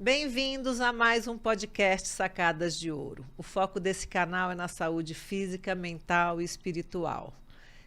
Bem-vindos a mais um podcast Sacadas de Ouro. O foco desse canal é na saúde física, mental e espiritual.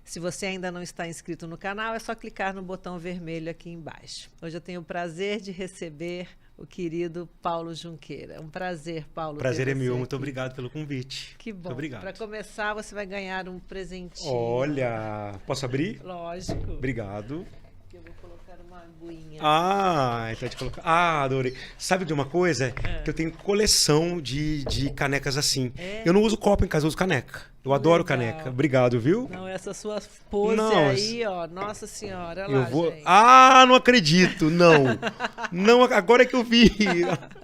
Se você ainda não está inscrito no canal, é só clicar no botão vermelho aqui embaixo. Hoje eu tenho o prazer de receber o querido Paulo Junqueira. Um prazer, Paulo. Prazer é meu. Aqui. Muito obrigado pelo convite. Que bom. Muito obrigado. Para começar, você vai ganhar um presentinho. Olha, posso abrir? Lógico. Obrigado. Eu vou colocar uma aguinha. Ah, então a gente colocar. Ah, adorei. Sabe de uma coisa? Que eu tenho coleção de canecas assim. Eu não uso copo em casa, eu uso caneca. Eu adoro caneca. Obrigado, viu? Não, essa sua pose não, aí, ó. Nossa Senhora, olha lá, gente. Ah, não acredito. Não. Não, agora é que eu vi.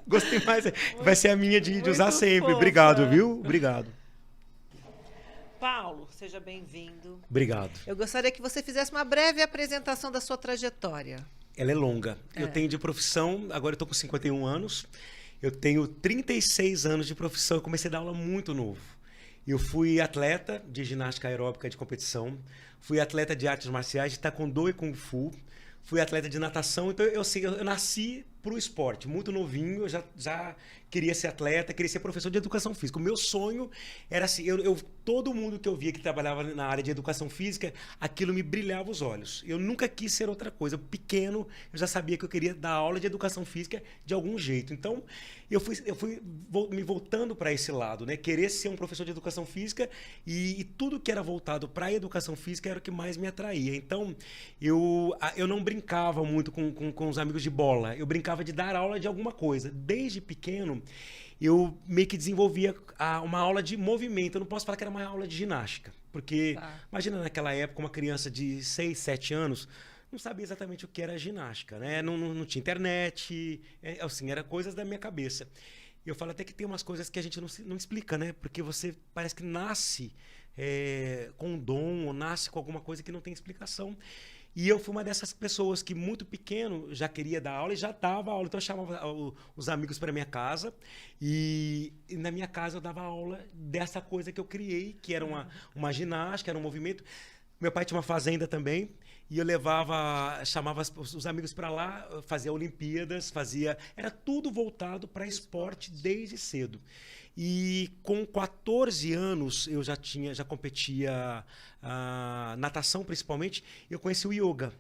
Gostei mais. Vai ser a minha de usar sempre. Fofa. Obrigado, viu? Obrigado. Paulo, seja bem-vindo. Obrigado. Eu gostaria que você fizesse uma breve apresentação da sua trajetória. Ela é longa. Eu tenho de profissão, agora eu tô com 51 anos. Eu tenho 36 anos de profissão. Eu comecei a dar aula muito novo. Eu fui atleta de ginástica aeróbica de competição. Fui atleta de artes marciais, de taekwondo e kung fu. Fui atleta de natação. Então, eu nasci pro esporte. Muito novinho, eu já queria ser atleta, queria ser professor de educação física. O meu sonho era assim, todo mundo que eu via que trabalhava na área de educação física, aquilo me brilhava os olhos. Eu nunca quis ser outra coisa. Pequeno, eu já sabia que eu queria dar aula de educação física de algum jeito. Então, eu fui me voltando para esse lado, né? Querer ser um professor de educação física e tudo que era voltado para a educação física era o que mais me atraía. Então, eu não brincava muito com os amigos de bola. Eu brincava de dar aula de alguma coisa. Desde pequeno, eu meio que desenvolvia uma aula de movimento. Eu não posso falar que era uma aula de ginástica. Porque, imagina naquela época, uma criança de 6, 7 anos não sabia exatamente o que era ginástica, né? Não tinha internet, assim, era coisas da minha cabeça. E eu falo até que tem umas coisas que a gente não explica, né? Porque você parece que nasce com um dom ou nasce com alguma coisa que não tem explicação. E eu fui uma dessas pessoas que muito pequeno já queria dar aula e já dava aula. Então eu chamava os amigos para minha casa e na minha casa eu dava aula dessa coisa que eu criei, que era uma ginástica, era um movimento. Meu pai tinha uma fazenda também e eu chamava os amigos para lá, fazia Olimpíadas, era tudo voltado para esporte desde cedo. E com 14 anos eu já competia natação principalmente, eu conheci o yoga.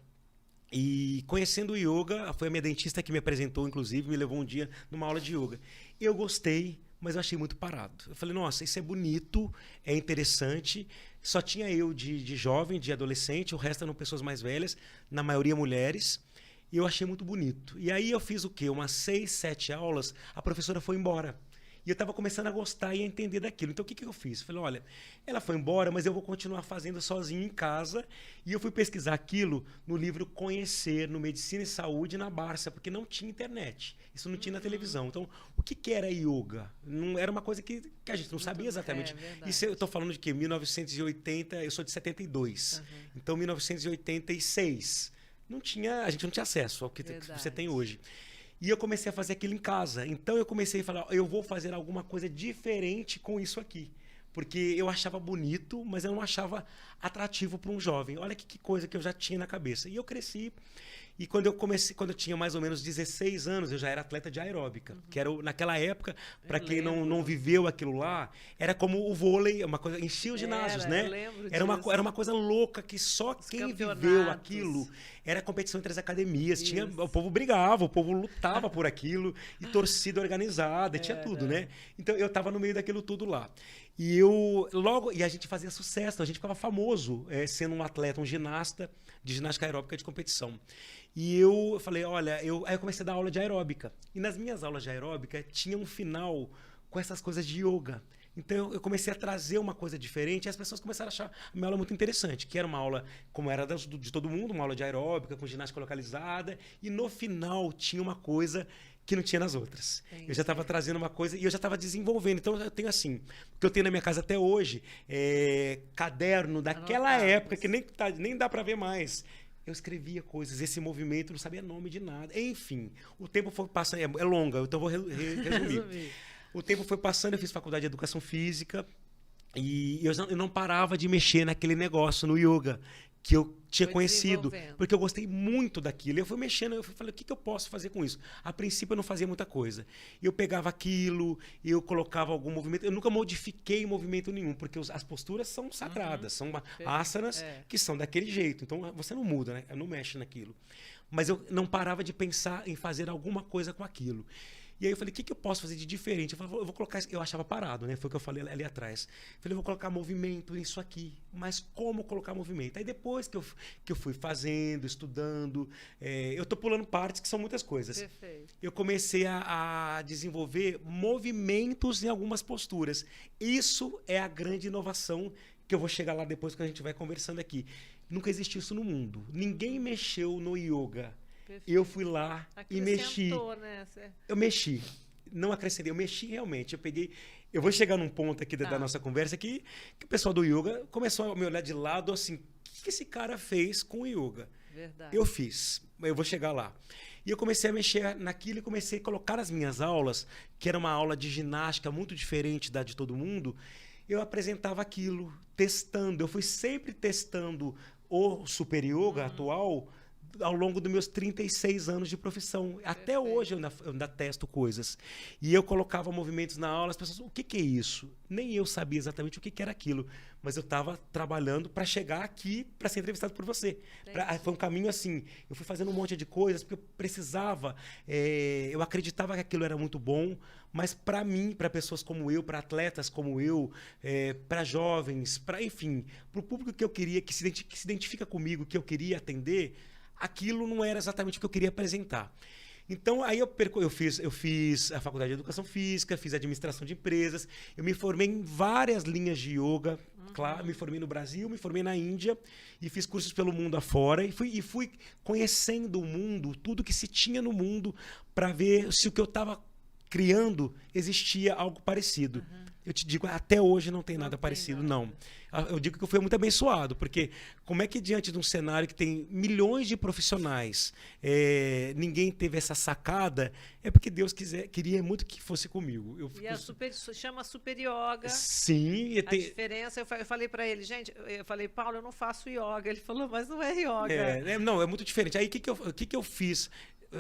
E conhecendo o yoga, foi a minha dentista que me apresentou, inclusive, me levou um dia numa aula de yoga. Eu gostei, mas eu achei muito parado. Eu falei, nossa, isso é bonito, é interessante. Só tinha eu de jovem, de adolescente, o resto eram pessoas mais velhas, na maioria mulheres. E eu achei muito bonito. E aí eu fiz o quê? Umas 6, 7 aulas, a professora foi embora. E eu estava começando a gostar e a entender daquilo. Então, o que eu fiz? Falei, olha, ela foi embora, mas eu vou continuar fazendo sozinho em casa. E eu fui pesquisar aquilo no livro Conhecer, no Medicina e Saúde, na Barça, porque não tinha internet. Isso não tinha na televisão. Então, o que era yoga? Não era uma coisa que a gente não sabia exatamente. Isso eu estou falando de quê? 1980, eu sou de 72. Então, 1986. A gente não tinha acesso ao que você tem hoje. E eu comecei a fazer aquilo em casa. Então eu comecei a falar, eu vou fazer alguma coisa diferente com isso aqui. Porque eu achava bonito, mas eu não achava atrativo para um jovem. Olha que coisa que eu já tinha na cabeça. E eu cresci. E quando eu tinha mais ou menos 16 anos, eu já era atleta de aeróbica. Que era, naquela época, para quem não viveu aquilo lá, era como o vôlei, uma coisa, enchia os ginásios, né? Eu lembro era uma coisa louca que só quem viveu aquilo. Era competição entre as academias. O povo brigava, o povo lutava por aquilo. E torcida organizada, tinha tudo, né? Então eu estava no meio daquilo tudo lá. E a gente fazia sucesso, a gente ficava famoso sendo um atleta, um ginasta de ginástica aeróbica de competição. E eu falei, olha, aí eu comecei a dar aula de aeróbica. E nas minhas aulas de aeróbica tinha um final com essas coisas de yoga. Então eu comecei a trazer uma coisa diferente e as pessoas começaram a achar a minha aula muito interessante, que era uma aula, como era de todo mundo, uma aula de aeróbica, com ginástica localizada. E no final tinha uma coisa que não tinha nas outras. Eu já estava trazendo uma coisa e eu já estava desenvolvendo. Então eu tenho assim, o que eu tenho na minha casa até hoje caderno daquela época que nem dá para ver mais. Eu escrevia coisas, esse movimento, não sabia nome de nada. Enfim, o tempo foi passando, é longa, então eu vou resumir. O tempo foi passando, eu fiz faculdade de educação física e eu não parava de mexer naquele negócio, no yoga, que eu tinha Foi conhecido, desenvolvendo. porque eu gostei muito daquilo. Eu fui mexendo, eu falei, o que eu posso fazer com isso? A princípio eu não fazia muita coisa. Eu pegava aquilo, eu colocava algum movimento, eu nunca modifiquei movimento nenhum, porque as posturas são sagradas, são asanas que são daquele jeito. Então você não muda, né? Não mexe naquilo. Mas eu não parava de pensar em fazer alguma coisa com aquilo. E aí eu falei, o que eu posso fazer de diferente? Eu falei, eu vou colocar... Eu achava parado, né? Foi o que eu falei ali atrás. Eu falei, eu vou colocar movimento nisso aqui. Mas como colocar movimento? Aí depois que eu fui fazendo, estudando... eu estou pulando partes que são muitas coisas. Perfeito. Eu comecei a desenvolver movimentos em algumas posturas. Isso é a grande inovação que eu vou chegar lá depois que a gente vai conversando aqui. Nunca existiu isso no mundo. Ninguém mexeu no yoga. Perfeito. Eu fui lá e mexi. Né? Eu mexi. Não acrescentei, eu mexi realmente. Eu peguei. Eu vou chegar num ponto aqui da nossa conversa que o pessoal do yoga começou a me olhar de lado assim: o que esse cara fez com o yoga? Verdade. Eu fiz. Eu vou chegar lá. E eu comecei a mexer naquilo e comecei a colocar as minhas aulas, que era uma aula de ginástica muito diferente da de todo mundo. Eu apresentava aquilo, testando. Eu fui sempre testando o Super Yoga atual ao longo dos meus 36 anos de profissão. Perfeito. Até hoje eu ainda testo coisas. E eu colocava movimentos na aula, as pessoas, o que é isso? Nem eu sabia exatamente o que era aquilo, mas eu estava trabalhando para chegar aqui para ser entrevistado por você. Foi um caminho assim, eu fui fazendo um monte de coisas, porque eu precisava, eu acreditava que aquilo era muito bom, mas para mim, para pessoas como eu, para atletas como eu, para jovens, enfim, para o público que eu queria, que se identifica comigo, que eu queria atender, aquilo não era exatamente o que eu queria apresentar. Então, aí eu fiz a faculdade de Educação Física, fiz administração de empresas, eu me formei em várias linhas de yoga, claro, me formei no Brasil, me formei na Índia e fiz cursos pelo mundo afora e fui conhecendo o mundo, tudo que se tinha no mundo, para ver se o que eu estava criando existia algo parecido. Eu te digo, até hoje não tem nada parecido, não. Eu digo que eu fui muito abençoado, porque como é que diante de um cenário que tem milhões de profissionais, ninguém teve essa sacada, é porque Deus queria muito que fosse comigo. Chama Super Yoga. Sim. A diferença, eu falei para ele, gente, eu falei, Paulo, eu não faço yoga. Ele falou, mas não é yoga. Não, é muito diferente. Aí o que eu fiz?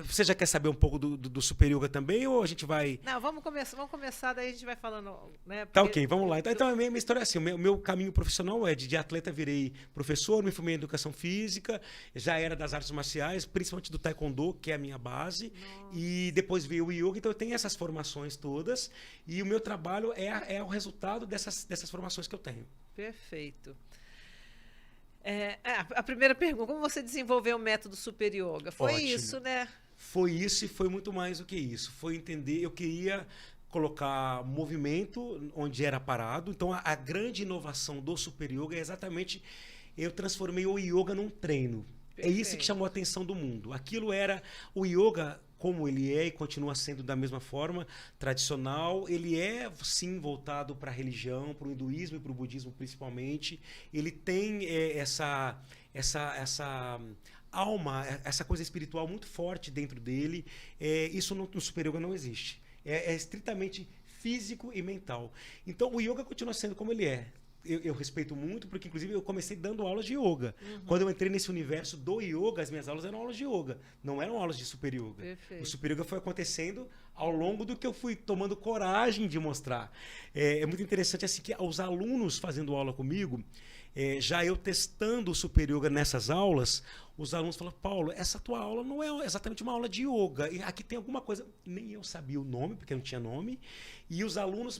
Você já quer saber um pouco do Super Yoga também, ou a gente vai... Não, vamos começar, daí a gente vai falando, né? Tá, ok, vamos lá. Então a minha história é assim, o meu caminho profissional é de atleta, virei professor, me formei em Educação Física, já era das artes marciais, principalmente do Taekwondo, que é a minha base, e depois veio o Yoga, então eu tenho essas formações todas, e o meu trabalho é o resultado dessas formações que eu tenho. Perfeito. A primeira pergunta, como você desenvolveu o método Super Yoga? Foi Ótimo. Isso, né? Foi isso e foi muito mais do que isso. Foi entender, eu queria colocar movimento onde era parado. Então, a grande inovação do Super Yoga é exatamente, eu transformei o yoga num treino. Perfeito. É isso que chamou a atenção do mundo. Aquilo era o yoga, como ele é e continua sendo da mesma forma, tradicional. Ele é, sim, voltado para a religião, para o hinduísmo e para o budismo, principalmente. Ele tem essa alma, essa coisa espiritual muito forte dentro dele. Isso no Super Yoga não existe. É estritamente físico e mental. Então, o yoga continua sendo como ele é. Eu respeito muito, porque inclusive eu comecei dando aulas de yoga. Quando eu entrei nesse universo do yoga, as minhas aulas eram aulas de yoga, não eram aulas de Super Yoga. Perfeito. O Super Yoga foi acontecendo ao longo do que eu fui tomando coragem de mostrar. É muito interessante assim que os alunos fazendo aula comigo, já eu testando o Super Yoga nessas aulas, os alunos falam, Paulo, essa tua aula não é exatamente uma aula de yoga. E aqui tem alguma coisa... Nem eu sabia o nome, porque não tinha nome. E os alunos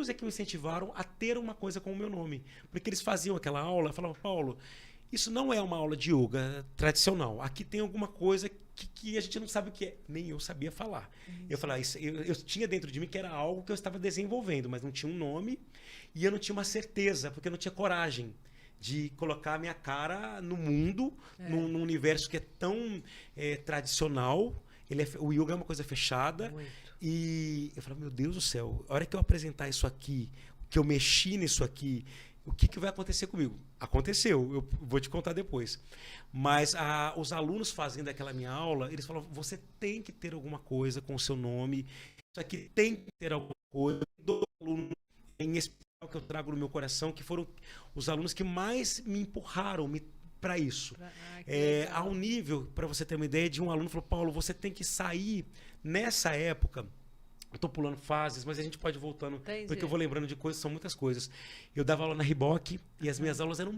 é que me incentivaram a ter uma coisa com o meu nome. Porque eles faziam aquela aula e falavam, Paulo, isso não é uma aula de yoga tradicional. Aqui tem alguma coisa que a gente não sabe o que é. Nem eu sabia falar. Eu falava, eu tinha dentro de mim que era algo que eu estava desenvolvendo, mas não tinha um nome. E eu não tinha uma certeza, porque eu não tinha coragem de colocar a minha cara no mundo, num universo que é tão tradicional. O yoga é uma coisa fechada. Muito. E eu falei, meu Deus do céu, a hora que eu apresentar isso aqui, que eu mexi nisso aqui, o que vai acontecer comigo? Aconteceu, eu vou te contar depois. Mas os alunos fazendo aquela minha aula, eles falavam, você tem que ter alguma coisa com o seu nome, isso aqui tem que ter alguma coisa. Do aluno em especial que eu trago no meu coração, que foram os alunos que mais me empurraram, me para isso. A um nível, para você ter uma ideia, de um aluno falou, Paulo, você tem que sair nessa época. Eu estou pulando fases, mas a gente pode ir voltando, porque eu vou lembrando de coisas, são muitas coisas. Eu dava aula na Riboc e as minhas aulas eram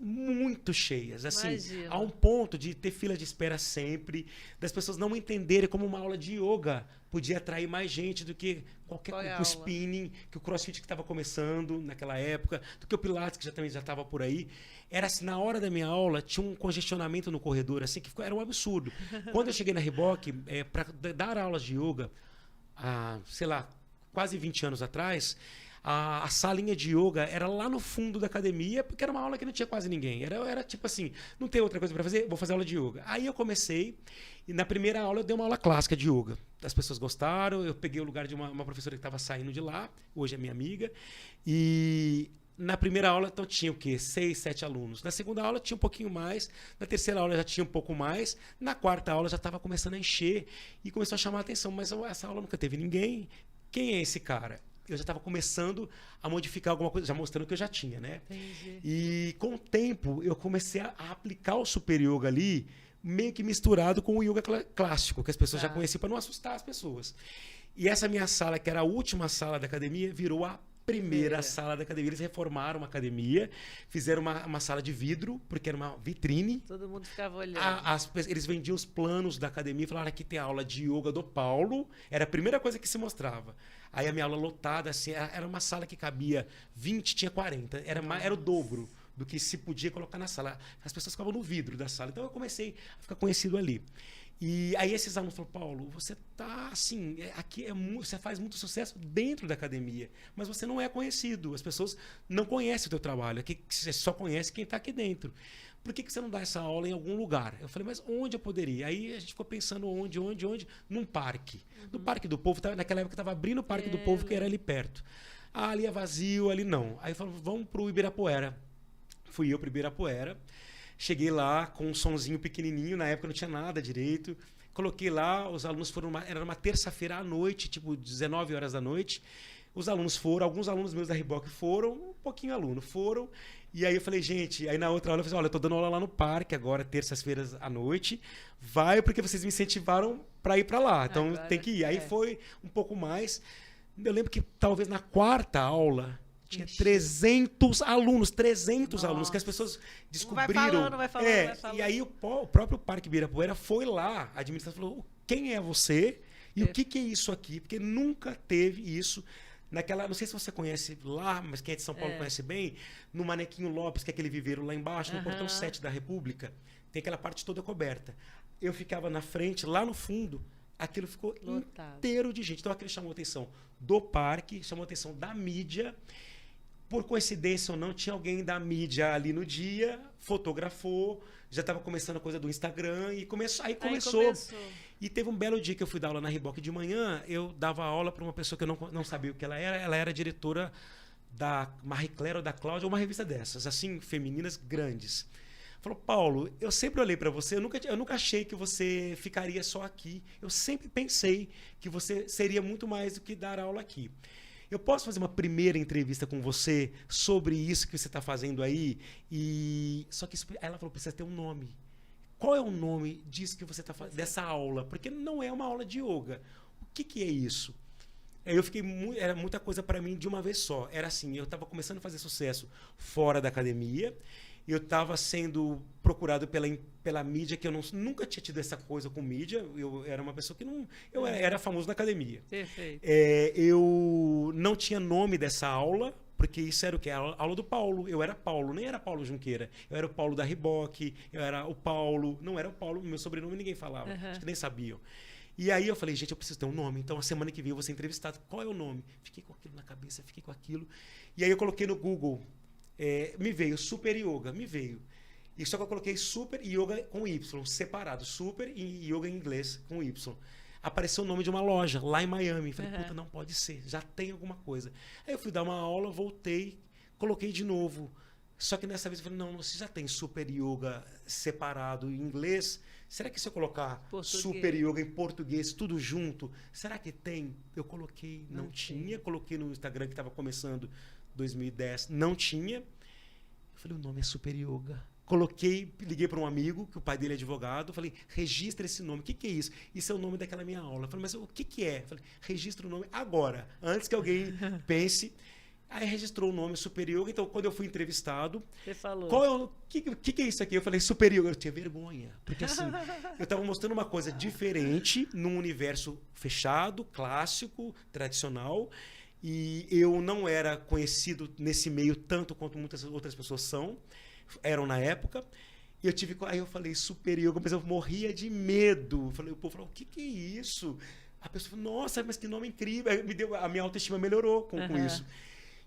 muito cheias, assim, a um ponto de ter fila de espera sempre, das pessoas não entenderem como uma aula de yoga podia atrair mais gente do que qualquer o spinning, que o crossfit que estava começando naquela época, do que o pilates que também já estava por aí. Era assim, na hora da minha aula, tinha um congestionamento no corredor, assim, que era um absurdo. Quando eu cheguei na Riboc, para dar aulas de yoga, sei lá, quase 20 anos atrás, a salinha de yoga era lá no fundo da academia, porque era uma aula que não tinha quase ninguém. Era tipo assim, não tem outra coisa para fazer, vou fazer aula de yoga. Aí eu comecei, e na primeira aula eu dei uma aula clássica de yoga. As pessoas gostaram, eu peguei o lugar de uma professora que estava saindo de lá, hoje é minha amiga, e na primeira aula, então, tinha o quê? 6, 7 alunos. Na segunda aula tinha um pouquinho mais. Na terceira aula já tinha um pouco mais. Na quarta aula já estava começando a encher e começou a chamar a atenção. Mas essa aula nunca teve ninguém. Quem é esse cara? Eu já estava começando a modificar alguma coisa, já mostrando que eu já tinha, né? Entendi. E com o tempo eu comecei a aplicar o Super Yoga ali, meio que misturado com o Yoga clássico, que as pessoas já conheciam, para não assustar as pessoas. E essa minha sala, que era a última sala da academia, virou a primeira sala da academia. Eles reformaram uma academia, fizeram uma sala de vidro, porque era uma vitrine. Todo mundo ficava olhando. Eles vendiam os planos da academia e falaram, aqui tem a aula de yoga do Paulo. Era a primeira coisa que se mostrava. Aí a minha aula lotada, assim, era uma sala que cabia 20, tinha 40. Era o dobro do que se podia colocar na sala. As pessoas ficavam no vidro da sala. Então eu comecei a ficar conhecido ali. E aí esses alunos falaram, Paulo, você tá assim, aqui você faz muito sucesso dentro da academia, mas você não é conhecido. As pessoas não conhecem o teu trabalho, aqui você só conhece quem está aqui dentro. Por que você não dá essa aula em algum lugar? Eu falei, mas onde eu poderia? Aí a gente ficou pensando onde? Num parque. No Parque do Povo, naquela época estava abrindo o Parque do Povo, que era ali perto. Ali é vazio, ali não. Aí falou, vamos para o Ibirapuera. Fui eu para o Ibirapuera. Cheguei lá com um sonzinho pequenininho, na época não tinha nada direito. Coloquei lá, os alunos foram, era uma terça-feira à noite, tipo 19 horas da noite. Os alunos foram, alguns alunos meus da Riboc foram, um pouquinho aluno, foram. E aí eu falei, gente, aí na outra aula eu falei, olha, eu tô dando aula lá no parque agora, terças-feiras à noite. Vai porque vocês me incentivaram para ir para lá, então agora, tem que ir. Aí foi um pouco mais. Eu lembro que talvez na quarta aula tinha 300 alunos, 300 alunos, que as pessoas descobriram. Vai falando. E aí o próprio Parque Ibirapuera foi lá, a administração falou, quem é você e o que é isso aqui? Porque nunca teve isso. Naquela, não sei se você conhece lá, mas quem é de São Paulo conhece bem, no Manequinho Lopes, que é aquele viveiro lá embaixo, no portão 7 da República, tem aquela parte toda coberta. Eu ficava na frente, lá no fundo, aquilo ficou inteiro de gente. Então aquilo chamou a atenção do parque, chamou a atenção da mídia. Por coincidência ou não, tinha alguém da mídia ali no dia, fotografou, já estava começando a coisa do Instagram e começou. E teve um belo dia que eu fui dar aula na Riboc de manhã, eu dava aula para uma pessoa que eu não sabia o que ela era diretora da Marie Claire ou da Cláudia, uma revista dessas, assim, femininas grandes. Falou, Paulo, eu sempre olhei para você, eu nunca achei que você ficaria só aqui, eu sempre pensei que você seria muito mais do que dar aula aqui. Eu posso fazer uma primeira entrevista com você sobre isso que você está fazendo aí? Só que aí ela falou, precisa ter um nome. Qual é o nome disso que você está fazendo, dessa aula? Porque não é uma aula de yoga. O que é isso? Aí eu fiquei era muita coisa para mim de uma vez só. Era assim, eu estava começando a fazer sucesso fora da academia. Eu estava sendo procurado pela mídia, que eu nunca tinha tido essa coisa com mídia. Eu era uma pessoa que não... Eu era famoso na academia. Perfeito. Eu não tinha nome dessa aula, porque isso era o quê? A aula do Paulo. Eu era Paulo, nem era Paulo Junqueira. Eu era o Paulo da Riboc, eu era o Paulo... Não era o Paulo, meu sobrenome ninguém falava. Acho que nem sabiam. E aí eu falei, gente, eu preciso ter um nome. Então, a semana que vem eu vou ser entrevistado. Qual é o nome? Fiquei com aquilo na cabeça, fiquei com aquilo. E aí eu coloquei no Google... me veio Super Yoga, E só que eu coloquei Super Yoga com Y, separado. Super e Yoga em inglês com Y. Apareceu o nome de uma loja lá em Miami. Falei, puta, não pode ser, já tem alguma coisa. Aí eu fui dar uma aula, voltei, coloquei de novo. Só que nessa vez eu falei, não, você já tem Super Yoga separado em inglês? Será que se eu colocar Super Yoga em português, tudo junto, será que tem? Eu coloquei, não tinha. Coloquei no Instagram que estava começando 2010, não tinha. Eu falei, o nome é Super Yoga. liguei para um amigo, que o pai dele é advogado, falei, registra esse nome. O que é isso? Isso é o nome daquela minha aula. Eu falei, mas o que é? Eu falei, registra o nome agora, antes que alguém pense. Aí registrou o nome Super Yoga. Então, quando eu fui entrevistado, você falou, qual é o que é isso aqui? Eu falei, Super Yoga. Eu tinha vergonha, porque assim, eu estava mostrando uma coisa diferente num universo fechado, clássico, tradicional, e eu não era conhecido nesse meio tanto quanto muitas outras pessoas eram na época. E aí eu falei Super Yoga, mas eu morria de medo. O povo falou, o que é isso? A pessoa falou, nossa, mas que nome incrível. Aí a minha autoestima melhorou com isso.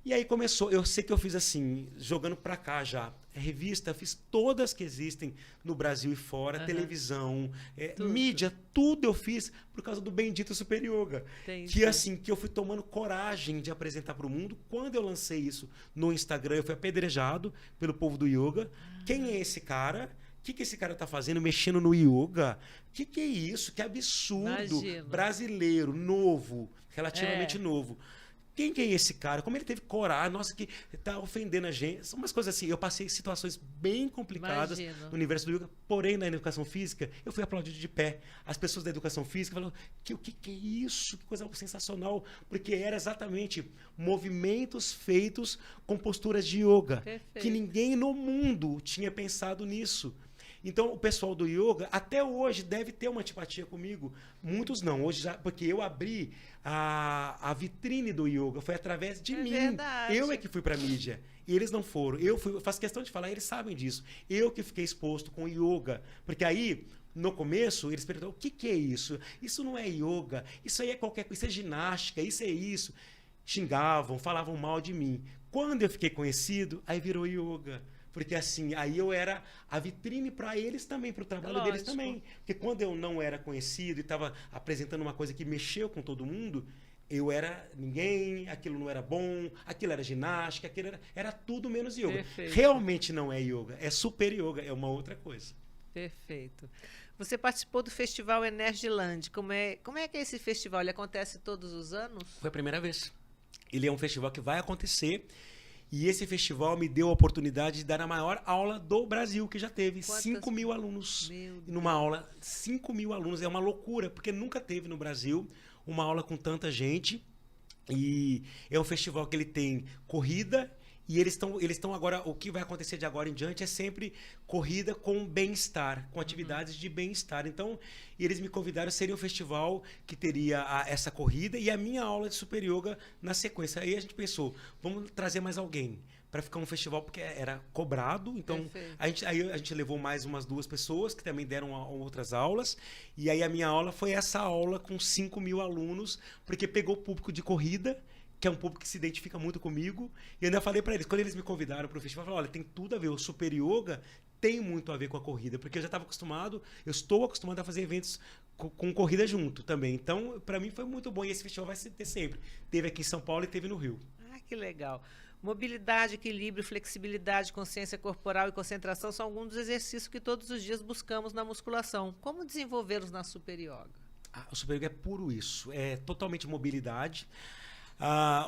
E aí começou, eu sei que eu fiz assim, jogando pra cá já, revista, eu fiz todas que existem no Brasil e fora, televisão, mídia, tudo eu fiz por causa do bendito Super Yoga. Que assim, que eu fui tomando coragem de apresentar para o mundo. Quando eu lancei isso no Instagram, eu fui apedrejado pelo povo do yoga. Quem é esse cara? O que esse cara tá fazendo, mexendo no yoga? O que é isso? Que absurdo. Imagina. Brasileiro, novo, relativamente novo. Quem que é esse cara? Como ele teve coragem? Nossa, que tá ofendendo a gente. São umas coisas assim. Eu passei situações bem complicadas no universo do yoga. Porém, na educação física, eu fui aplaudido de pé. As pessoas da educação física falaram, o que é isso? Que coisa sensacional. Porque era exatamente movimentos feitos com posturas de yoga. Perfeito. Que ninguém no mundo tinha pensado nisso. Então, o pessoal do yoga, até hoje, deve ter uma antipatia comigo. Muitos não, hoje já, porque eu abri a vitrine do yoga, foi através de mim. Verdade. Eu é que fui para a mídia, e eles não foram. Eu faço questão de falar, eles sabem disso. Eu que fiquei exposto com yoga, porque aí, no começo, eles perguntaram, o que é isso? Isso não é yoga, isso aí é qualquer coisa, isso é ginástica, isso é isso. Xingavam, falavam mal de mim. Quando eu fiquei conhecido, aí virou yoga. Porque assim, aí eu era a vitrine para eles também, para o trabalho deles também. Porque quando eu não era conhecido e estava apresentando uma coisa que mexeu com todo mundo, eu era ninguém, aquilo não era bom, aquilo era ginástica, aquilo era tudo menos yoga. Perfeito. Realmente não é yoga, é super yoga, é uma outra coisa. Perfeito. Você participou do Festival Energiland. Como é que é esse festival? Ele acontece todos os anos? Foi a primeira vez. Ele é um festival que vai acontecer. E esse festival me deu a oportunidade de dar a maior aula do Brasil que já teve. 5.000 alunos numa aula. 5.000 alunos. É uma loucura, porque nunca teve no Brasil uma aula com tanta gente. E é um festival que ele tem corrida. E eles estão agora, o que vai acontecer de agora em diante é sempre corrida com bem-estar, com atividades de bem-estar. Então, eles me convidaram, seria um festival que teria essa corrida e a minha aula de Super Yoga na sequência. Aí a gente pensou, vamos trazer mais alguém para ficar um festival, porque era cobrado. Então, a gente levou mais umas 2 pessoas que também deram outras aulas. E aí a minha aula foi essa aula com 5.000 alunos, porque pegou o público de corrida, que é um público que se identifica muito comigo. E eu ainda falei para eles, quando eles me convidaram para o festival, eu falei, olha, tem tudo a ver, o Super Yoga tem muito a ver com a corrida, porque eu já estava acostumado, eu estou acostumado a fazer eventos com corrida junto também. Então, para mim foi muito bom e esse festival vai ter sempre. Teve aqui em São Paulo e teve no Rio. Ah, que legal. Mobilidade, equilíbrio, flexibilidade, consciência corporal e concentração são alguns dos exercícios que todos os dias buscamos na musculação. Como desenvolvê-los na Super Yoga? O Super Yoga é puro isso, é totalmente mobilidade.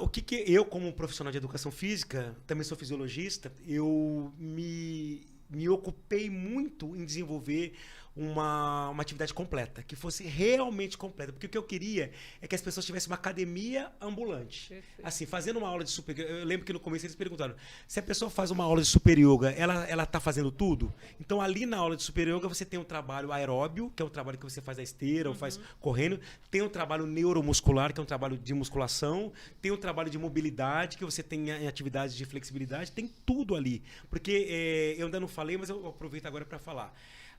O que eu, como profissional de educação física, também sou fisiologista, eu me ocupei muito em desenvolver uma atividade completa, que fosse realmente completa. Porque o que eu queria é que as pessoas tivessem uma academia ambulante. Perfeito. Assim, fazendo uma aula de super yoga, eu lembro que no começo eles perguntaram, se a pessoa faz uma aula de super yoga, ela está fazendo tudo? Então, ali na aula de super yoga, você tem um trabalho aeróbio, que é o trabalho que você faz na esteira, ou faz correndo. Tem um trabalho neuromuscular, que é um trabalho de musculação. Tem um trabalho de mobilidade, que você tem em atividades de flexibilidade. Tem tudo ali. Porque eu ainda não falei, mas eu aproveito agora para falar.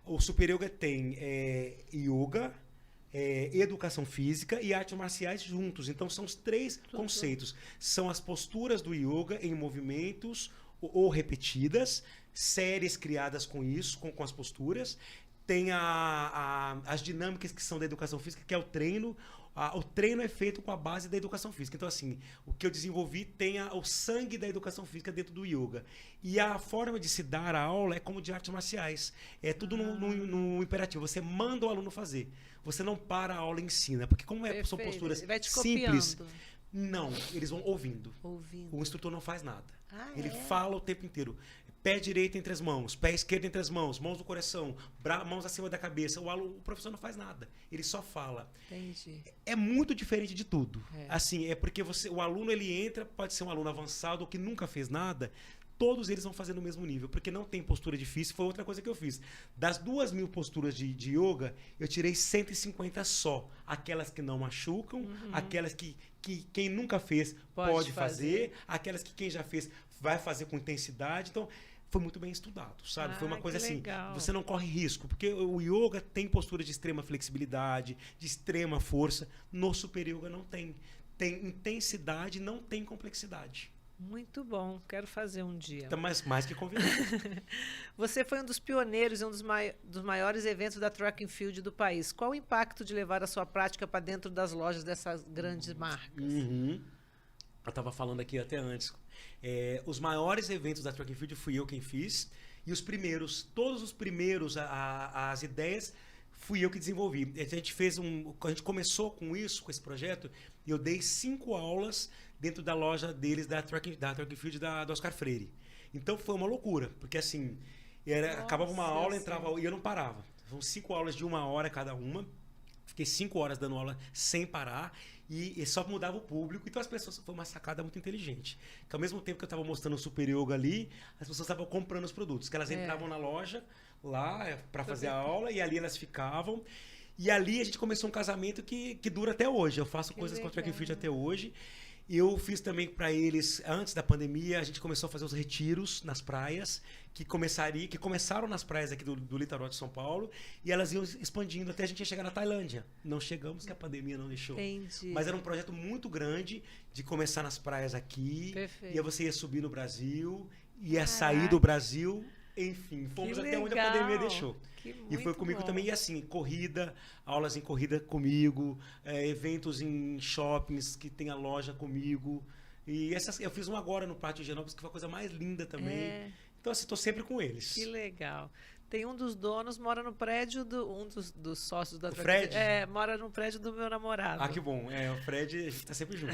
O Super Yoga tem yoga, educação física e artes marciais juntos. Então, são os 3 conceitos. São as posturas do yoga em movimentos ou repetidas, séries criadas com isso, com as posturas. Tem as dinâmicas que são da educação física, que é o treino. O treino é feito com a base da educação física. Então, assim, o que eu desenvolvi tem o sangue da educação física dentro do yoga. E a forma de se dar a aula é como de artes marciais. É tudo no imperativo. Você manda o aluno fazer. Você não para a aula e ensina. Porque como são posturas simples... Não, eles vão ouvindo. O instrutor não faz nada. Ele fala o tempo inteiro. pé direito entre as mãos, pé esquerdo entre as mãos, mãos no coração, mãos acima da cabeça. O professor não faz nada, ele só fala. Entendi. É muito diferente de tudo. Assim, é porque o aluno ele entra, pode ser um aluno avançado ou que nunca fez nada, todos eles vão fazer no mesmo nível, porque não tem postura difícil. Foi outra coisa que eu fiz. Das 2.000 posturas de yoga, eu tirei 150 só. Aquelas que não machucam, aquelas que quem nunca fez pode fazer, aquelas que quem já fez vai fazer com intensidade. Então, foi muito bem estudado, sabe? Foi uma coisa assim, legal. Você não corre risco, porque o yoga tem postura de extrema flexibilidade, de extrema força. No Super Yoga não tem. Tem intensidade, não tem complexidade. Muito bom, quero fazer um dia. Então, mais que convidado. Você foi um dos pioneiros em um dos maiores eventos da track and field do país. Qual o impacto de levar a sua prática para dentro das lojas dessas grandes marcas? Eu estava falando aqui até antes. Os maiores eventos da track and field fui eu quem fiz. E os primeiros, todos os primeiros, as ideias, fui eu que desenvolvi. A gente começou com isso, com esse projeto, e eu dei 5 aulas dentro da loja deles, da track and field do Oscar Freire. Então foi uma loucura, porque assim, acabava uma aula, entrava e eu não parava. São 5 aulas de 1 hora cada uma. Fiquei 5 horas dando aula sem parar e só mudava o público. Então as pessoas... Foi uma sacada muito inteligente. Que ao mesmo tempo que eu estava mostrando o Super Yoga ali, as pessoas estavam comprando os produtos. Que elas entravam na loja lá para fazer a aula e ali elas ficavam. E ali a gente começou um casamento que dura até hoje. Eu faço coisas com a track and field até hoje. Eu fiz também para eles, antes da pandemia, a gente começou a fazer os retiros nas praias, que começaram nas praias aqui do litoral de São Paulo, e elas iam expandindo até a gente ia chegar na Tailândia. Não chegamos, que a pandemia não deixou. Entendi. Mas era um projeto muito grande de começar nas praias aqui, Perfeito. e aí você ia subir no Brasil, ia sair do Brasil, enfim, fomos até onde a pandemia deixou. E foi comigo também, e assim, corrida, aulas em corrida comigo, eventos em shoppings que tem a loja comigo. E eu fiz um agora no Pátio Higienópolis, que foi a coisa mais linda também. Então, assim, estou sempre com eles. Que legal. Tem um dos donos, mora no prédio um dos sócios da Fred? Mora no prédio do meu namorado. Ah, que bom. O Fred, a gente está sempre junto.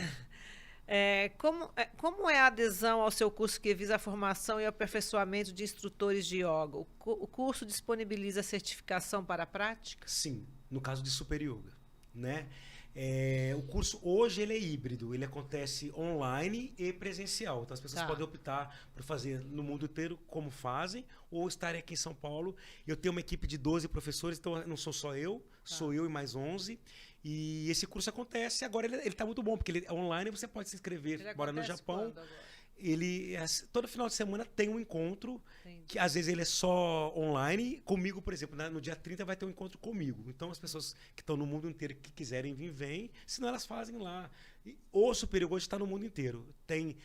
Como é a adesão ao seu curso que visa a formação e aperfeiçoamento de instrutores de yoga? O curso disponibiliza certificação para a prática? Sim, no caso de Super Yoga, né? O curso hoje ele é híbrido, ele acontece online e presencial. Então as pessoas podem optar por fazer no mundo inteiro como fazem, ou estarem aqui em São Paulo. Eu tenho uma equipe de 12 professores, então não sou só eu, sou eu e mais 11. E esse curso acontece, agora ele está muito bom, porque ele é online, você pode se inscrever. Bora no Japão. Todo final de semana tem um encontro, que às vezes ele é só online. Comigo, por exemplo, no dia 30 vai ter um encontro comigo. Então as pessoas que estão no mundo inteiro que quiserem vir, vêm, senão elas fazem lá. O Super Yoga hoje está no mundo inteiro. Tem em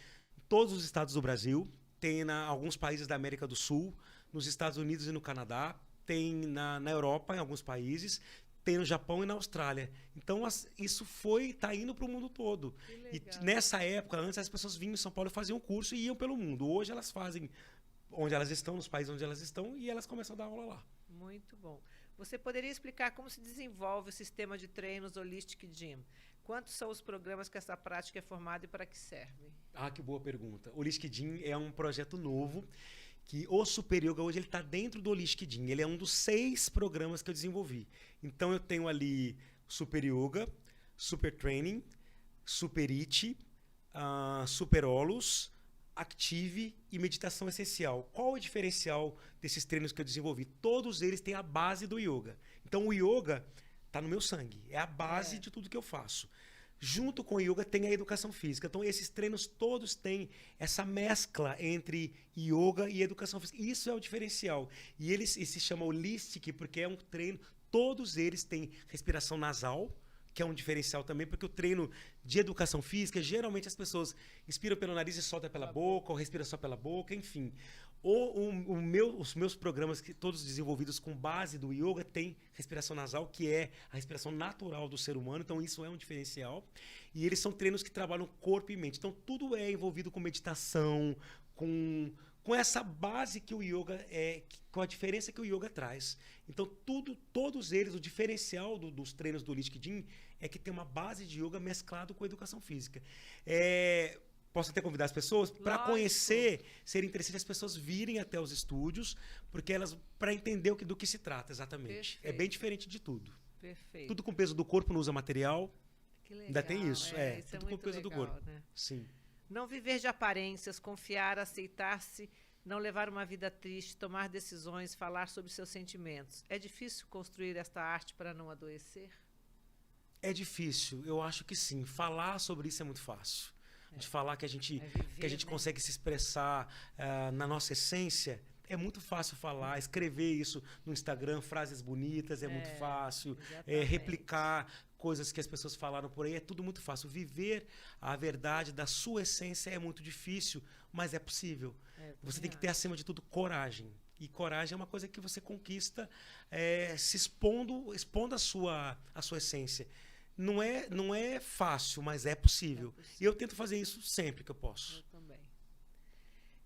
todos os estados do Brasil, tem em alguns países da América do Sul, nos Estados Unidos e no Canadá, tem na Europa, em alguns países, tem no Japão e na Austrália. Então, isso está indo para o mundo todo. E nessa época, antes, as pessoas vinham em São Paulo e faziam curso e iam pelo mundo. Hoje, elas fazem onde elas estão, nos países onde elas estão, e elas começam a dar aula lá. Muito bom. Você poderia explicar como se desenvolve o sistema de treinos Holistic Gym? Quantos são os programas que essa prática é formada e para que serve? Ah, que boa pergunta. O Holistic Gym é um projeto novo que o Super Yoga hoje ele está dentro do Holistic Gym. Ele é um dos 6 programas que eu desenvolvi. Então eu tenho ali Super Yoga, Super Training, Super It, Super Olus, Active e Meditação Essencial. Qual o diferencial desses treinos que eu desenvolvi? Todos eles têm a base do yoga. Então o yoga está no meu sangue. É a base de tudo que eu faço. Junto com o yoga tem a educação física. Então, esses treinos todos têm essa mescla entre yoga e educação física. Isso é o diferencial. E se chama Holistic porque é um treino... Todos eles têm respiração nasal, que é um diferencial também, porque o treino de educação física, geralmente as pessoas inspiram pelo nariz e soltam pela boca, ou respiram só pela boca, enfim. Os meus programas, todos desenvolvidos com base do yoga, tem respiração nasal, que é a respiração natural do ser humano, então isso é um diferencial. E eles são treinos que trabalham corpo e mente. Então tudo é envolvido com meditação, com essa base que o yoga com a diferença que o yoga traz. Então todos eles, o diferencial dos treinos do Holistic Gym é que tem uma base de yoga mesclado com a educação física. Posso até convidar as pessoas para conhecer, seria interessante as pessoas virem até os estúdios, porque elas para entender do que se trata exatamente. Perfeito. É bem diferente de tudo. Perfeito. Tudo com peso do corpo, não usa material. Que legal. Ainda tem isso, Isso tudo com peso do corpo. Né? Sim. Não viver de aparências, confiar, aceitar-se, não levar uma vida triste, tomar decisões, falar sobre seus sentimentos. É difícil construir esta arte para não adoecer? É difícil, eu acho que sim. Falar sobre isso é muito fácil. De falar que a gente, viver, né? consegue se expressar na nossa essência, é muito fácil falar, escrever isso no Instagram, frases bonitas, é muito fácil. Replicar coisas que as pessoas falaram por aí, é tudo muito fácil. Viver a verdade da sua essência é muito difícil, mas é possível. Você tem que ter, acima de tudo, coragem. E coragem é uma coisa que você conquista se expondo a sua essência. Não é fácil, mas é possível. E eu tento fazer isso sempre que eu posso. Eu também.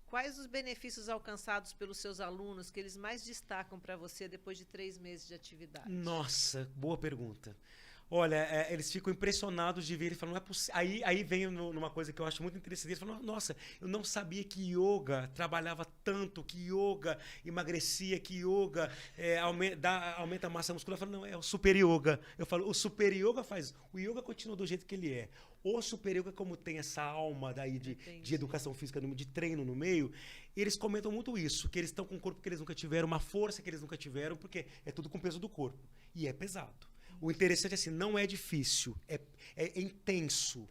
Quais os benefícios alcançados pelos seus alunos que eles mais destacam para você depois de 3 meses de atividade? Nossa, boa pergunta. Olha, eles ficam impressionados de ver, eles falam, não é possível. Aí vem numa coisa que eu acho muito interessante, eles falam, nossa, eu não sabia que yoga trabalhava tanto, que yoga emagrecia, que yoga aumenta a massa muscular. Eu falo, não, é o super yoga. Eu falo, o super yoga faz, o yoga continua do jeito que ele é. O super yoga, como tem essa alma daí de educação física, de treino no meio, eles comentam muito isso, que eles estão com um corpo que eles nunca tiveram, uma força que eles nunca tiveram, porque é tudo com o peso do corpo. E é pesado. O interessante é assim, não é difícil, é intenso.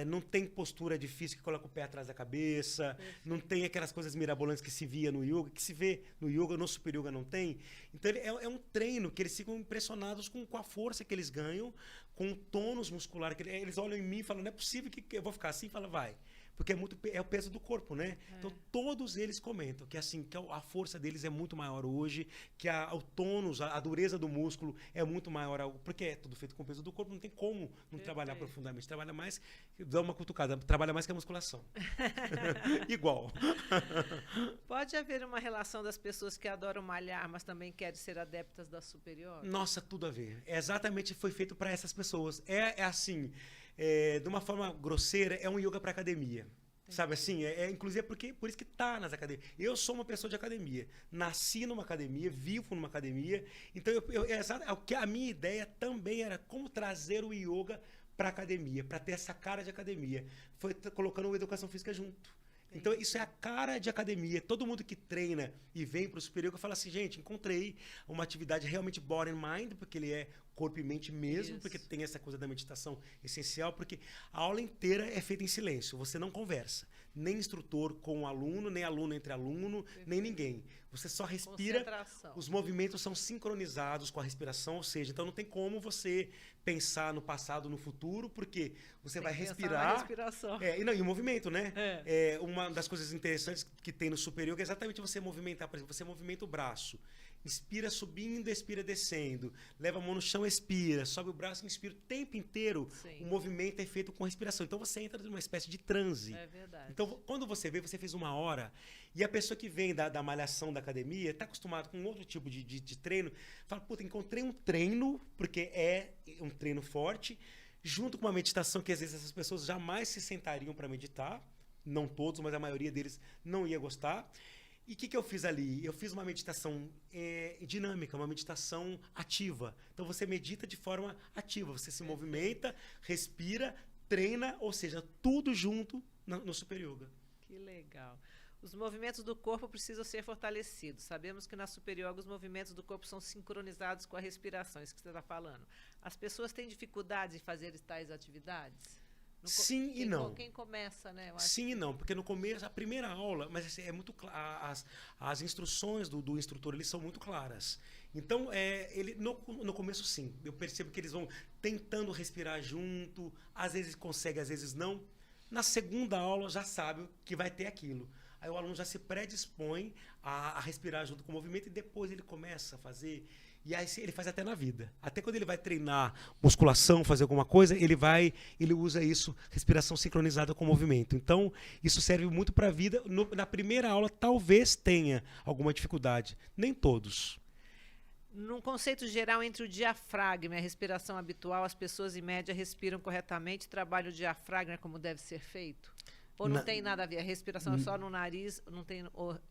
Não tem postura difícil que coloca o pé atrás da cabeça, não tem aquelas coisas mirabolantes que se via no yoga, que se vê no yoga, no super yoga não tem. Então é um treino que eles ficam impressionados com a força que eles ganham, com o tônus muscular. Eles olham em mim e falam, não é possível que eu vou ficar assim? Fala, vai. Porque é o peso do corpo, né? Então todos eles comentam que assim, que a força deles é muito maior hoje, que o tônus, a dureza do músculo é muito maior, porque é tudo feito com o peso do corpo, não tem como não trabalhar profundamente. Trabalha mais, dá uma cutucada, trabalha mais que a musculação. Igual. Pode haver uma relação das pessoas que adoram malhar, mas também querem ser adeptas da Super Yoga? Nossa, tudo a ver. Exatamente foi feito para essas pessoas. Assim, de uma forma grosseira, é um yoga para academia. Sabe assim? Inclusive por isso que tá nas academias. Eu sou uma pessoa de academia. Nasci numa academia, vivo numa academia. Então, a minha ideia também era como trazer o yoga para academia, para ter essa cara de academia. Foi colocando a educação física junto. Então, isso é a cara de academia. Todo mundo que treina e vem para o Super Yoga fala assim, gente, encontrei uma atividade realmente body and mind, porque ele é corpo e mente mesmo, porque tem essa coisa da meditação essencial, porque a aula inteira é feita em silêncio. Você não conversa. Nem instrutor com o aluno, nem aluno entre aluno, nem ninguém. Você só respira. Os movimentos são sincronizados com a respiração, ou seja, então não tem como você pensar no passado, no futuro, porque você vai respirar. Respiração. E o movimento, né? Uma das coisas interessantes que tem no Super Yoga é exatamente você movimentar. Por exemplo, você movimenta o braço. Inspira subindo, expira descendo. Leva a mão no chão, expira. Sobe o braço, inspira. O tempo inteiro o movimento é feito com respiração. Então você entra numa espécie de transe. É verdade. Então quando você vê, você fez 1 hora. E a pessoa que vem da malhação da academia, está acostumado com outro tipo de treino, fala, puta, encontrei um treino, porque é um treino forte, junto com uma meditação que às vezes essas pessoas jamais se sentariam para meditar. Não todos, mas a maioria deles não ia gostar. E o que eu fiz ali? Eu fiz uma meditação dinâmica, uma meditação ativa. Então você medita de forma ativa, você se movimenta, respira, treina, ou seja, tudo junto no Super Yoga. Que legal. Os movimentos do corpo precisam ser fortalecidos. Sabemos que na Super Yoga os movimentos do corpo são sincronizados com a respiração, isso que você está falando. As pessoas têm dificuldade em fazer tais atividades? Sim e não. Quem começa, né? Sim e não, porque no começo, a primeira aula, mas é muito as instruções do instrutor eles são muito claras. Então, no começo sim, eu percebo que eles vão tentando respirar junto, às vezes consegue, às vezes não. Na segunda aula já sabe que vai ter aquilo. Aí o aluno já se predispõe a respirar junto com o movimento e depois ele começa a fazer. E aí ele faz até na vida. Até quando ele vai treinar musculação, fazer alguma coisa, ele usa isso, respiração sincronizada com o movimento. Então, isso serve muito para a vida. Na primeira aula, talvez tenha alguma dificuldade. Nem todos. Num conceito geral, entre o diafragma e a respiração habitual, as pessoas, em média, respiram corretamente, trabalham o diafragma como deve ser feito? Ou não tem nada a ver? A respiração é só no nariz, não tem,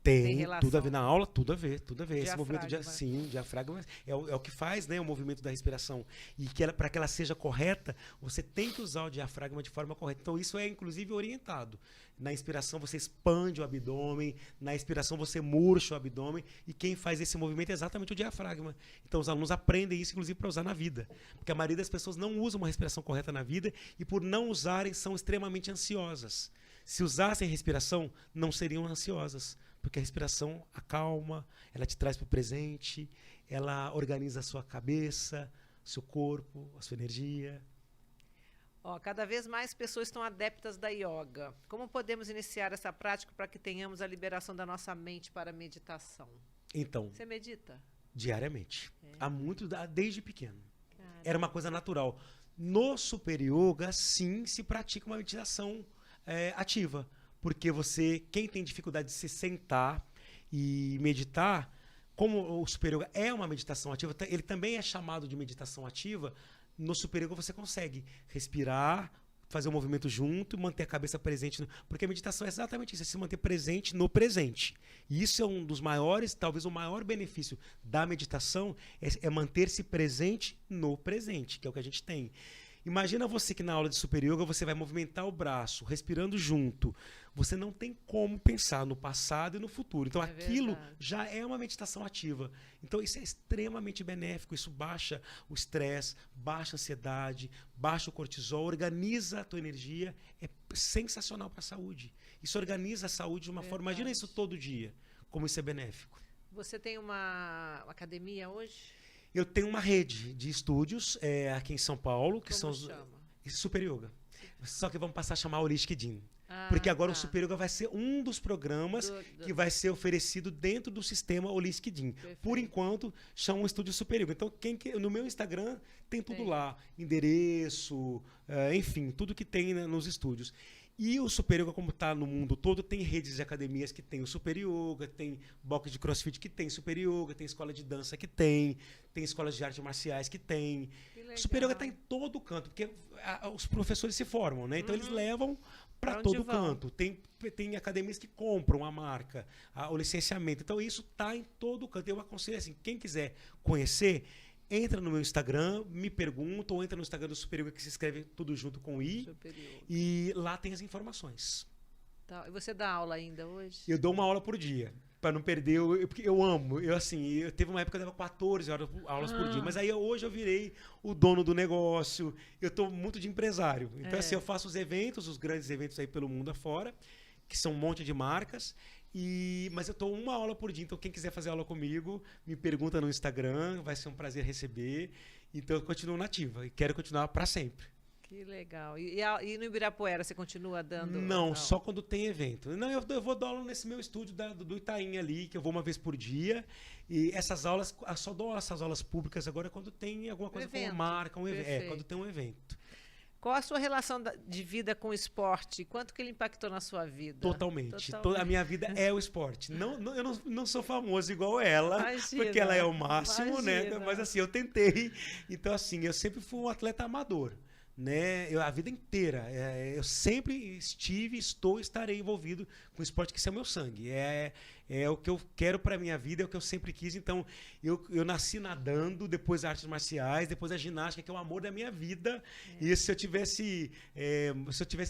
tem relação? Tudo a ver na aula, tudo a ver, tudo a ver. Esse movimento, sim, o diafragma é o que faz, né, o movimento da respiração. E para que ela seja correta, você tem que usar o diafragma de forma correta. Então, isso é, inclusive, orientado. Na inspiração, você expande o abdômen, na expiração, você murcha o abdômen, e quem faz esse movimento é exatamente o diafragma. Então, os alunos aprendem isso, inclusive, para usar na vida. Porque a maioria das pessoas não usa uma respiração correta na vida, e por não usarem, são extremamente ansiosas. Se usassem respiração, não seriam ansiosas, porque a respiração acalma, ela te traz para o presente, ela organiza a sua cabeça, seu corpo, a sua energia. Cada vez mais pessoas estão adeptas da yoga. Como podemos iniciar essa prática para que tenhamos a liberação da nossa mente para a meditação? Então, você medita? Diariamente. Há muito, desde pequeno. Caramba. Era uma coisa natural. No Super Yoga, sim, se pratica uma meditação ativa, porque quem tem dificuldade de se sentar e meditar, como o Super Yoga é uma meditação ativa, ele também é chamado de meditação ativa. No Super Yoga você consegue respirar, fazer o movimento junto, manter a cabeça presente, porque a meditação é exatamente isso, é se manter presente no presente. E isso é um dos maiores, talvez o maior benefício da meditação, é manter-se presente no presente, que é o que a gente tem. Imagina você que na aula de Super Yoga você vai movimentar o braço, respirando junto. Você não tem como pensar no passado e no futuro. Então aquilo já é uma meditação ativa. Então isso é extremamente benéfico. Isso baixa o estresse, baixa a ansiedade, baixa o cortisol, organiza a tua energia. É sensacional para a saúde. Isso organiza a saúde de uma forma... Imagina isso todo dia, como isso é benéfico. Você tem uma academia hoje? Eu tenho uma rede de estúdios aqui em São Paulo, que Como são chama? Super Yoga. Só que vamos passar a chamar Holistic Gym. Porque agora o Super Yoga vai ser um dos programas que vai ser oferecido dentro do sistema Holistic Gym. Perfeito. Por enquanto, chama um estúdio Super Yoga. Então, no meu Instagram tem tudo lá. Endereço, enfim, tudo que tem, né, nos estúdios. E o Super Yoga, como está no mundo todo, tem redes de academias que tem o Super Yoga, tem box de crossfit que tem Super Yoga, tem escola de dança que tem escolas de artes marciais que tem. O Super Yoga está em todo canto, porque os professores se formam, né? Então eles levam para todo canto. Tem academias que compram a marca, o licenciamento. Então isso está em todo canto. Eu aconselho assim, quem quiser conhecer, entra no meu Instagram, me pergunta, ou entra no Instagram do Super Yoga, que se escreve tudo junto com I. E lá tem as informações. Tá. E você dá aula ainda hoje? Eu dou uma aula por dia, para não perder. Porque eu amo. Eu teve uma época que eu dava 14 aulas por dia, mas aí hoje eu virei o dono do negócio. Eu estou muito de empresário. Então, assim, eu faço os eventos, os grandes eventos aí pelo mundo afora, que são um monte de marcas. Mas eu estou uma aula por dia, então quem quiser fazer aula comigo, me pergunta no Instagram, vai ser um prazer receber. Então eu continuo nativa e quero continuar para sempre. Que legal. E no Ibirapuera você continua dando? Não, só quando tem evento. Não, eu vou dar aula nesse meu estúdio do Itaim ali, que eu vou uma vez por dia. E essas aulas, só dou essas aulas públicas agora quando tem alguma coisa com uma marca, um evento. Quando tem um evento. Qual a sua relação de vida com o esporte? Quanto que ele impactou na sua vida? Totalmente. A minha vida é o esporte. Eu não sou famoso igual ela, porque ela é o máximo, né? Mas assim, eu tentei. Então, assim, eu sempre fui um atleta amador, né? A vida inteira. Eu sempre estarei envolvido com esporte, que isso é o meu sangue. É o que eu quero para minha vida, é o que eu sempre quis. Então, eu nasci nadando, depois artes marciais, depois a ginástica, que é o amor da minha vida. E se eu tivesse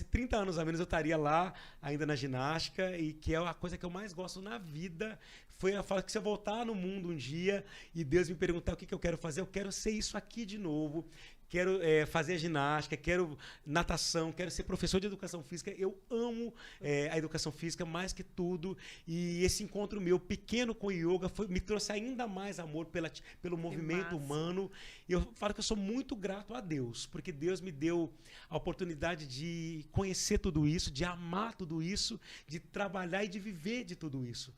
30 anos a menos, eu estaria lá ainda na ginástica, e que é a coisa que eu mais gosto na vida. Eu falo que se eu voltar no mundo um dia e Deus me perguntar o que eu quero fazer, eu quero ser isso aqui de novo. Quero fazer ginástica, quero natação, quero ser professor de educação física. Eu amo a educação física mais que tudo. E esse encontro meu pequeno com o yoga me trouxe ainda mais amor pelo movimento humano. E eu falo que eu sou muito grato a Deus, porque Deus me deu a oportunidade de conhecer tudo isso, de amar tudo isso, de trabalhar e de viver de tudo isso.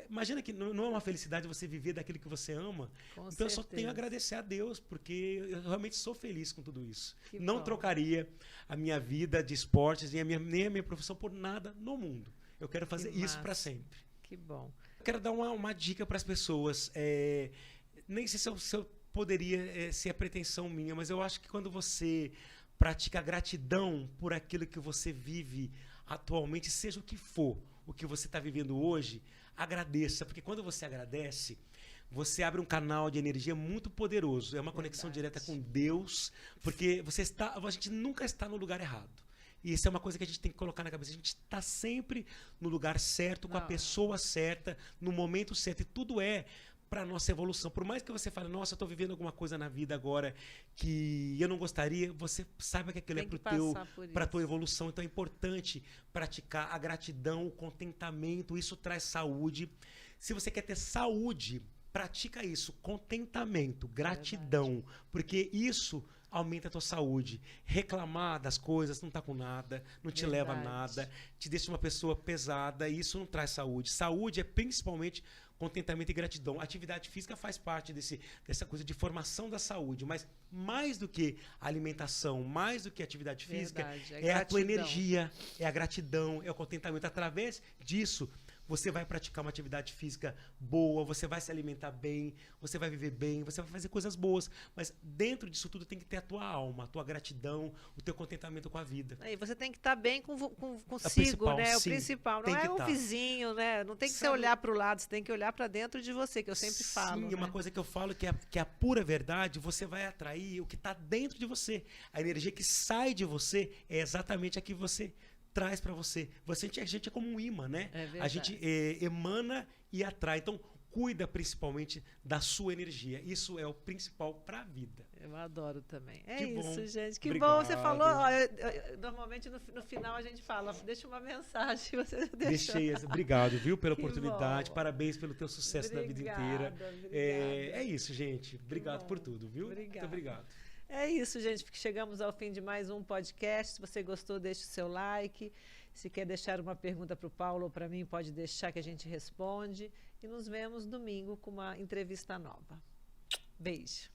Imagina que não é uma felicidade você viver daquilo que você ama. Então eu só tenho a agradecer a Deus, porque eu realmente sou feliz com tudo isso. Não trocaria a minha vida de esportes nem a minha profissão por nada no mundo. Eu quero fazer isso para sempre. Que bom. Eu quero dar uma dica para as pessoas. nem sei se eu poderia ser a pretensão minha, mas eu acho que quando você pratica a gratidão por aquilo que você vive atualmente, seja o que for, o que você está vivendo hoje, agradeça, porque quando você agradece, você abre um canal de energia muito poderoso. É uma conexão direta com Deus, porque a gente nunca está no lugar errado. E isso é uma coisa que a gente tem que colocar na cabeça. A gente está sempre no lugar certo, com a pessoa certa, no momento certo. E tudo é para a nossa evolução. Por mais que você fale, nossa, eu estou vivendo alguma coisa na vida agora que eu não gostaria, você saiba que aquilo é para a tua evolução. Então é importante praticar a gratidão, o contentamento. Isso traz saúde. Se você quer ter saúde, pratica isso, contentamento, gratidão, verdade. Porque isso aumenta a tua saúde. Reclamar das coisas não está com nada, não te leva a nada, te deixa uma pessoa pesada e isso não traz saúde. Saúde é principalmente contentamento e gratidão. A atividade física faz parte dessa coisa de formação da saúde, mas mais do que a alimentação, mais do que a atividade física, é a tua energia, é a gratidão, é o contentamento. Através disso, você vai praticar uma atividade física boa, você vai se alimentar bem, você vai viver bem, você vai fazer coisas boas. Mas dentro disso tudo tem que ter a tua alma, a tua gratidão, o teu contentamento com a vida. E você tem que estar bem consigo, né? O principal. Não é o vizinho, né? Não tem que você olhar para o lado, você tem que olhar para dentro de você, que eu sempre falo. Sim, uma coisa que eu falo que é a pura verdade, você vai atrair o que está dentro de você. A energia que sai de você é exatamente a que você traz para você. A gente é como um imã, né? A gente emana e atrai. Então, cuida principalmente da sua energia. Isso é o principal para a vida. Eu adoro também. É isso, gente. Que bom. Você falou. Normalmente no final a gente fala, deixa uma mensagem. Você deixei. Obrigado, viu, pela oportunidade. Bom. Parabéns pelo teu sucesso na vida inteira. É isso, gente. Obrigado por tudo, viu? Muito obrigado. É isso, gente, porque chegamos ao fim de mais um podcast. Se você gostou, deixe o seu like. Se quer deixar uma pergunta para o Paulo ou para mim, pode deixar que a gente responde. E nos vemos domingo com uma entrevista nova. Beijo.